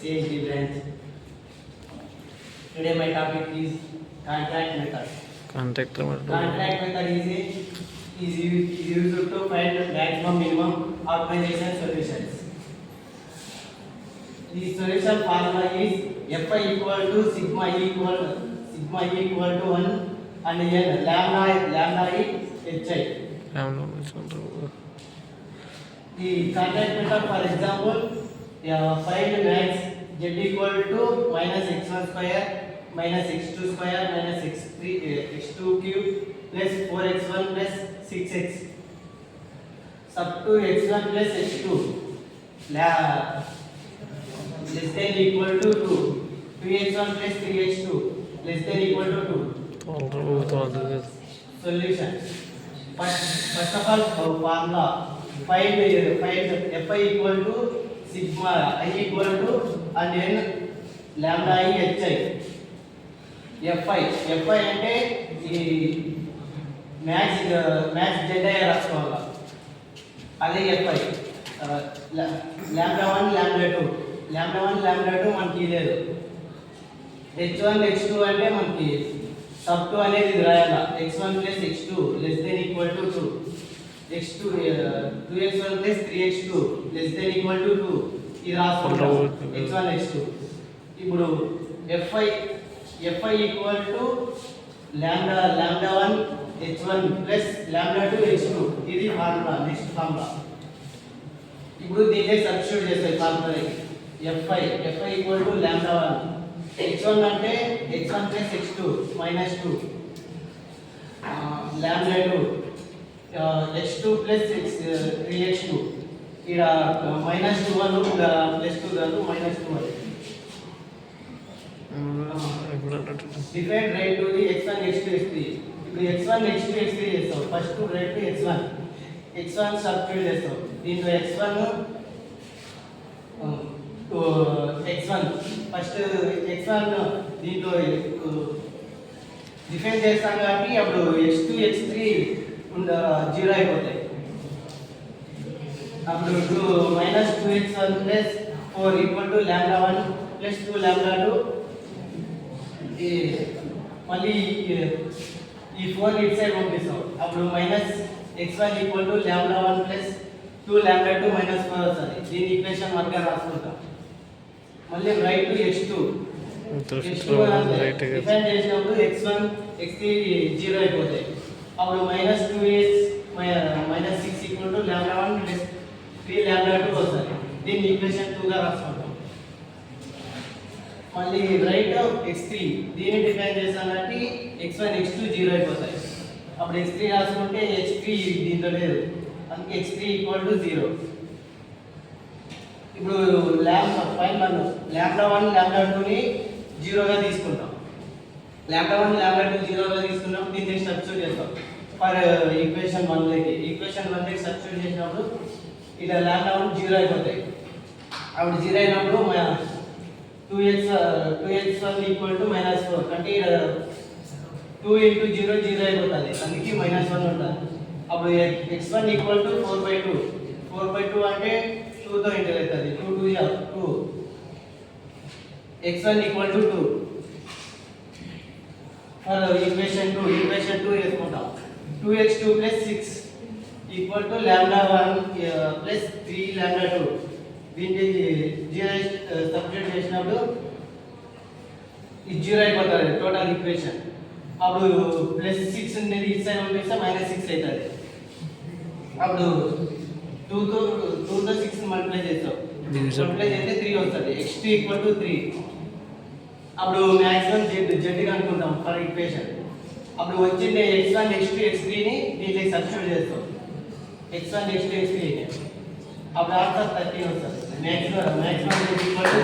CHD branch. Today my topic is contract method. Contract method. Contract method is used to find maximum minimum optimization solutions. The solution formula is Fi equal to sigma E equal to 1 and N lambda is Hi. The contract method, for example, find max z equal to minus x1 square minus x2 square minus x2 cube plus 4x1 plus 6x sub to x1 plus x2 less than equal to 2, 2x1 plus 3x2 less than equal to 2. Solution. First of all, formula. Find Fi equal to sigma I equal to and then lambda I Hi. Fi అంటే ఈ max Z I రాసుకోవాలి. అదే Fi lambda 1 lambda 2 మనకి లేదు. h1 h2 అంటే మనకి sub 2 అనేది రాయాలి. x1 plus x2 less than equal to 2. x2 2x1 plus 3x2 less than equal to 2. ఇది రాసుకుంటాం h1 h2. ఇప్పుడు Fi equal to lambda 1 h1 plus lambda 2 h2. ఇది ఫార్ములా. నెక్స్ట్ ఫార్ములా ఇప్పుడు దీన్ని సబ్స్టిట్యూట్ చేస్తాయి ఫార్ములాకి. Fi equal to lambda 1 h1 అంటే x1 plus x2 minus 2 lambda 2 x2 plus 3x2 ఇక్కడ minus 2 plus 2 కాదు minus 2 different right to the x1 x2 x3. ఇప్పుడు x1 x2 x3 చేస్తాం. First right to x1 substitute చేస్తాం. దీంట్లో x1 first x1 దీంట్లో define చేస్తాం కాబట్టి అప్పుడు x2 x3 జీరో అయిపోతాయి. అప్పుడు minus 2x1 plus 4 equal to lambda 1 plus 2 lambda 2. మళ్ళీ ఈ 4 ఇట్ సైడ్ పంపిస్తాం. అప్పుడు minus x1 equal to lambda 1 plus 2 lambda 2 minus 4 వస్తుంది. దీని ఈక్వేషన్ 1 గా రాసుకుంటాం. మళ్ళీ రైట్ టు x2 డిఫైన్ చేసినప్పుడు x1 x3 జీరో అయిపోతాయి. అప్పుడు minus 2x minus 6 equal to lambda 1 plus 3 lambda 2 వస్తుంది. దీన్ని ఈక్వేషన్ 2 గా రాసుకుంటాం. మళ్ళీ రైట్ x3 దీన్ని డిఫైన్ చేసాం కాబట్టి x1 x2 జీరో అయిపోతాయి. అప్పుడు x3 రాసుకుంటే h3 దీంట్లో లేదు, అందుకే x3 ఈక్వల్ టు 0. ఇప్పుడు lambda 1 lambda 2ని జీరోగా తీసుకుంటాం. lambda 1 lambda 2 జీరోగా తీసుకున్నప్పుడు దీన్ని సబ్స్టిట్యూట్ చేస్తాం ఫర్ ఈక్వేషన్ 1 లోకి. ఈక్వేషన్ 1 లోకి సబ్స్టిట్యూట్ చేసినప్పుడు ఇలా lambda 1 జీరో అయిపోతాయి. అప్పుడు జీరో అయినప్పుడు 2x1 ఈక్వల్ టు మైనస్ 4 అంటే 2 ఇంటూ 0 జీరో అయిపోతుంది, అందుకే మైనస్ 1 ఉంటుంది. అప్పుడు x1 ఈక్వల్ టు 4/2 అంటే 2తో ఇంటర్ అవుతుంది. 2 x1 equal to 2 for equation 2 వేసుకుంటాం. 2x2 plus 6 equal to lambda 1 plus 3 lambda 2. దీన్ని జీరో సబ్స్టిట్యూట్ చేసినప్పుడు ఇది జీరో అయిపోతుంది టోటల్ ఈక్వేషన్. అప్పుడు ప్లస్ 6 అనేది ఇటు సైడ్ పంపిస్తే మైనస్ 6 అవుతుంది. అప్పుడు 2తో 6 మల్టిప్లై చేస్తాం. మల్టిప్లై చేస్తే 3 వస్తుంది. x2 equal to 3. అప్పుడు మ్యాక్సిమం జెడ్ అనుకుంటాం ఫర్ ఈక్వేషన్. అప్పుడు వచ్చింది x1 x2 x3ని దీనికి సబ్స్టిట్యూట్ చేస్తాం. x1 x2 x3 అప్పుడు ఆన్సర్ 13 వస్తుంది. Maximum equal to